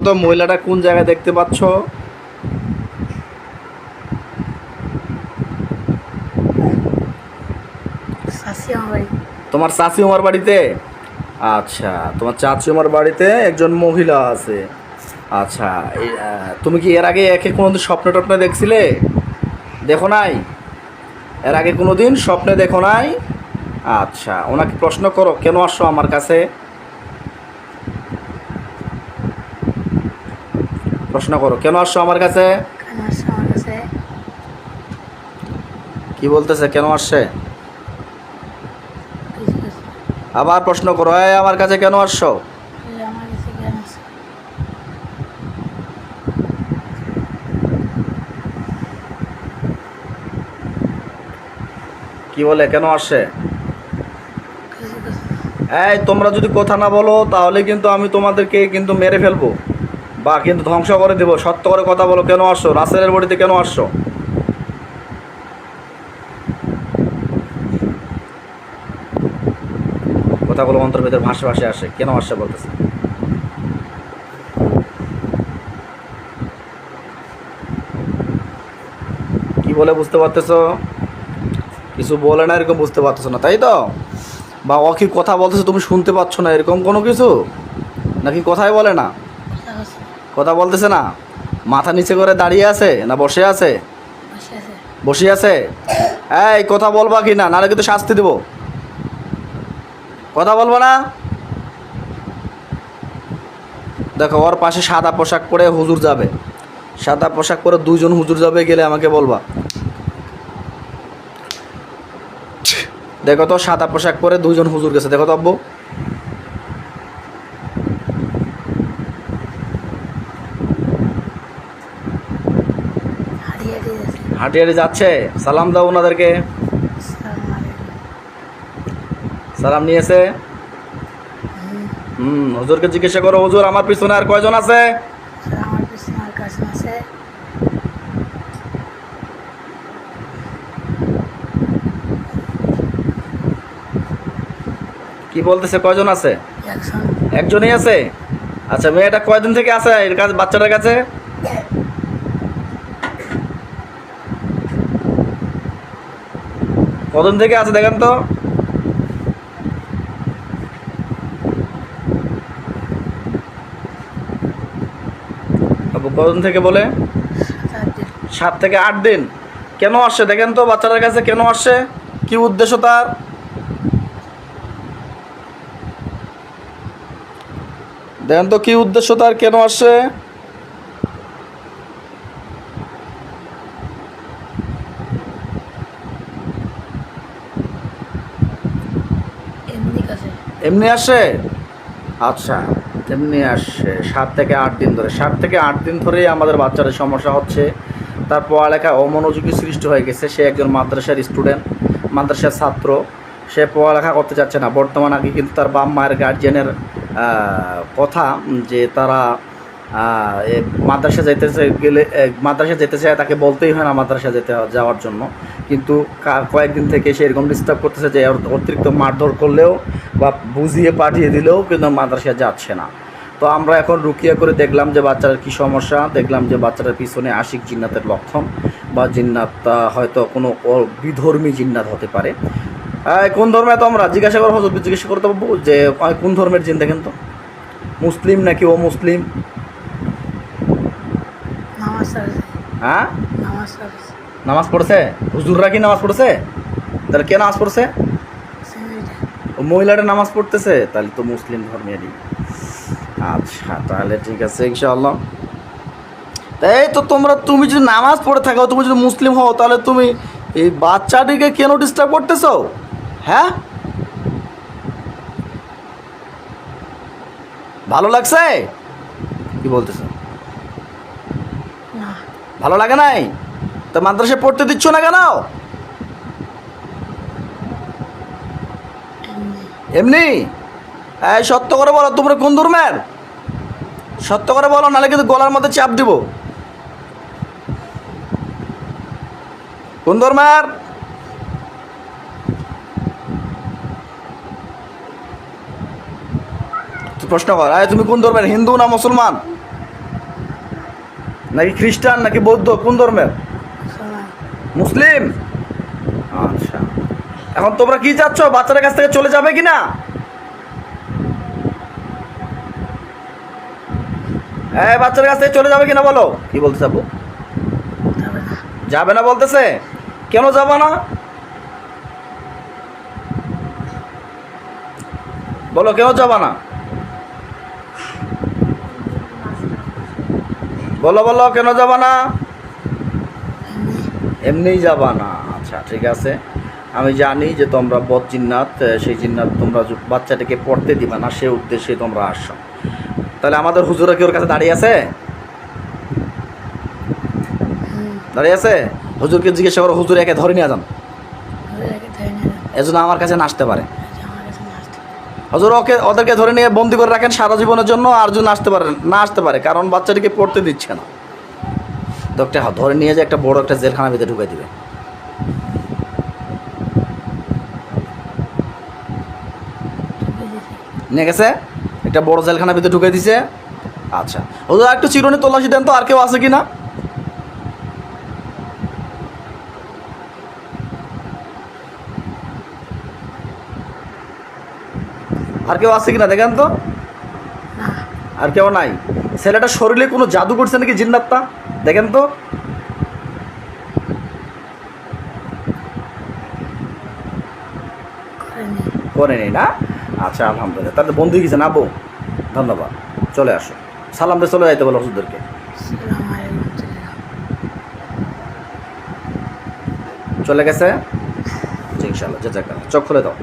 তো মহিলাটা কোন জায়গায় দেখতে পাচ্ছ? তোমার চাচি আমার বাড়িতে। আচ্ছা, তোমার চাচি আমার বাড়িতে একজন মহিলা আছে। আচ্ছা, তুমি কি এর আগে একে কোনোদিন স্বপ্নে টপ্নে দেখছিলে? দেখো নাই? এর আগে কোনোদিন স্বপ্নে দেখো নাই? আচ্ছা, ওনাকে প্রশ্ন করো কেন আসছো আমার কাছে। প্রশ্ন করো কেন আসছো আমার কাছে। কি বলতেছে কেন আসছে? আবার প্রশ্ন করো, এই আমার কাছে কেন আসছো? কি বলে কেন আসছে? এই তোমরা যদি কথা না বলো তাহলে কিন্তু আমি তোমাদেরকে কিন্তু মেরে ফেলবো বা কিন্তু ধ্বংস করে দেবো। সত্য করে কথা বলো, কেন আসছো? রাসেলের বাড়িতে কেন আসছো? কথাগুলো অন্তর ভেতর ভাসে ভাসে আসে, কেন আসছে বলতেছে। কি বলে বুঝতে পারতেছো? কিছু বলে না এরকম বুঝতে পারতেছো না, তাই তো? বা ও কি কথা বলতেছে তুমি শুনতে পাচ্ছ না এরকম কোনো কিছু? নাকি কথাই বলে না? কথা বলতেছে না? মাথা নিচে করে দাঁড়িয়ে আছে না বসে আছে? বসে আছে। এই কথা বলবা কি না, নাহলে কিন্তু শাস্তি দেবো। কথা বলবো না? দেখো ওর পাশে সাদা পোশাক পরে হুজুর যাবে। সাদা পোশাক পরে দুইজন হুজুর যাবে, গেলে আমাকে বলবা। দেখো তো সাদা পোশাক পরে দুইজন হুজুর গেছে, দেখো তো আব্বু। হাঁটি হাঁটি যাচ্ছে। সালাম দাও ওনাদেরকে। সালাম নিয়েছে। হুজুরকে জিজ্ঞাসা করো, হুজুর আমার পিছনে আর কয়জন আছে? কি বলতেছে কয়জন আছে? একজনই আছে। আচ্ছা, মেয়েটা কয়দিন থেকে আছে এর কাছে, বাচ্চাটার কাছে? কতদিন থেকে আছে দেখেন তো। আবু কতদিন থেকে বলে? 7 থেকে 8 দিন। কেন আসছে দেখেন তো বাচ্চাটার কাছে, কেন আসছে? কি উদ্দেশ্য তার? দেখেন তো কি উদ্দেশ্য তার, কেন আসছে? এমনি আসে। আচ্ছা, এমনি আসছে 7 থেকে 8 দিন ধরে। 7 থেকে 8 দিন ধরেই আমাদের বাচ্চাদের সমস্যা হচ্ছে। তার পড়ালেখা অমনোযোগী সৃষ্টি হয়ে গেছে। সে একজন মাদ্রাসার স্টুডেন্ট, মাদ্রাসার ছাত্র। সে পড়ালেখা করতে চাচ্ছে না বর্তমান। আগে কিন্তু তার বাপ মায়ের গার্জিয়ানের কথা যে তারা মাদ্রাসা যেতে গেলে, মাদ্রাসা যেতে চায় তাকে বলতেই হয় না মাদ্রাসা যাওয়ার জন্য। কিন্তু কয়েকদিন থেকে সে এরকম ডিস্টার্ব করতেছে যে অতিরিক্ত মারধর করলেও বা বুঝিয়ে পাঠিয়ে দিলেও কিন্তু মাদ্রাসা যাচ্ছে না। তো আমরা এখন রুকিয়া করে দেখলাম যে বাচ্চার কী সমস্যা। দেখলাম যে বাচ্চাটার পিছনে আশিক জিন্নাতের লক্ষণ, বা জিন্নাত হয়তো কোনো বিধর্মী জিন্নাত হতে পারে। কোন ধর্মে তোমরা? জিজ্ঞাসা করো, হজরত জিজ্ঞাসা করতে পারবো যে কোন ধর্মের জিন দেখেন তো, মুসলিম নাকি ও মুসলিম? হ্যাঁ, নামাজ পড়ছে। হুজুররা কি নামাজ পড়ছে? তাহলে কে নামাজ পড়ছে? ও মহিলাটা নামাজ পড়তেছে, তাহলে তো মুসলিম ধর্মেরই। আচ্ছা, তাহলে ঠিক আছে ইনশাআল্লাহ। এই তো তুমি যদি নামাজ পড়ে থাকো, তুমি যদি মুসলিম হও, তাহলে তুমি এই বাচ্চাটিকে কেন ডিস্টার্ব করতেছো? হ্যাঁ, ভালো লাগছে? কি বলতেছো? ভালো লাগে নাই? তা মাদ্রাসায় পড়তে দিচ্ছ না কেন? এমনি। এই সত্য করে বলো, তোমরা কোন ধর্মের? সত্য করে বলো, নাহলে কিন্তু গলার মধ্যে চাপ দিব। কোন ধর্মের? প্রশ্ন কর, তুমি কোন ধর্মের, হিন্দু না মুসলমান? নাকি খ্রিস্টান নাকি বৌদ্ধ, কোন ধর্মের? সবাই মুসলিম। আচ্ছা, এখন তোমরা কি চাচ্ছ, বাচ্চাদের কাছ থেকে চলে যাবে কিনা? হ্যাঁ, বাচ্চাদের কাছ থেকে চলে যাবে কিনা বলো। কি বলতে যাবো? যাবে না। যাবে না বলতেছে। কেন যাবে না বলো, কেন যাবে না বলো, বলো কেন যাবে না? এমনিই যাবা না। আচ্ছা ঠিক আছে, আমি জানি যে তোমরা বদ জিন্নাত, সেই জিন্নাত তোমরা বাচ্চাটাকে পড়তে দিবা না, সে উদ্দেশ্যে তোমরা আসছো। তাহলে আমাদের হুজুরা কি ওর কাছে দাঁড়িয়ে আছে? দাঁড়িয়ে আছে? হুজুরকে জিজ্ঞাসা করো, হুজুর একে ধরে নিয়ে যান, ওদেরকে ধরে নিয়ে যাবে। এজন্য আমার কাছে না আসতে পারে। আমার কাছে না আসতে। হুজুর ওদেরকে ধরে নিয়ে বন্দি করে রাখেন সারা জীবনের জন্য, আর জন্য আসতে পারে, কারণ বাচ্চাটিকে পড়তে দিচ্ছে না। তো একটা ধরে নিয়ে যে একটা বড় একটা জেলখানার ভিতরে ঢুকাই দিবে। নিয়ে গেছে, একটা বড় জেলখানার ভিতরে ঢুকাই দিছে। আচ্ছা হুজুর, একটু চিরুনি তল্লাশি দেন তো, আর কেউ আছে কিনা? আর কেউ আছে কিনা দেখেন তো। না, আর কেউ নাই। ছেলেটা শরীরে কোনো জাদু করছে নাকি জিন্নাতটা, দেখেন তো। করেনি। করেনি না? আচ্ছা আলহামদুলিল্লাহ, তাহলে বন্ধু গেছে না বউ। ধন্যবাদ, চলে আসো, সালাম দিয়ে চলে যাইতে বলো হুজুরদেরকে। সালাম আলাইকুম, চলে যাও। চলে গেছে। ইনশাআল্লাহ, জাযাকাল্লাহ, চোখ খুলে দাও।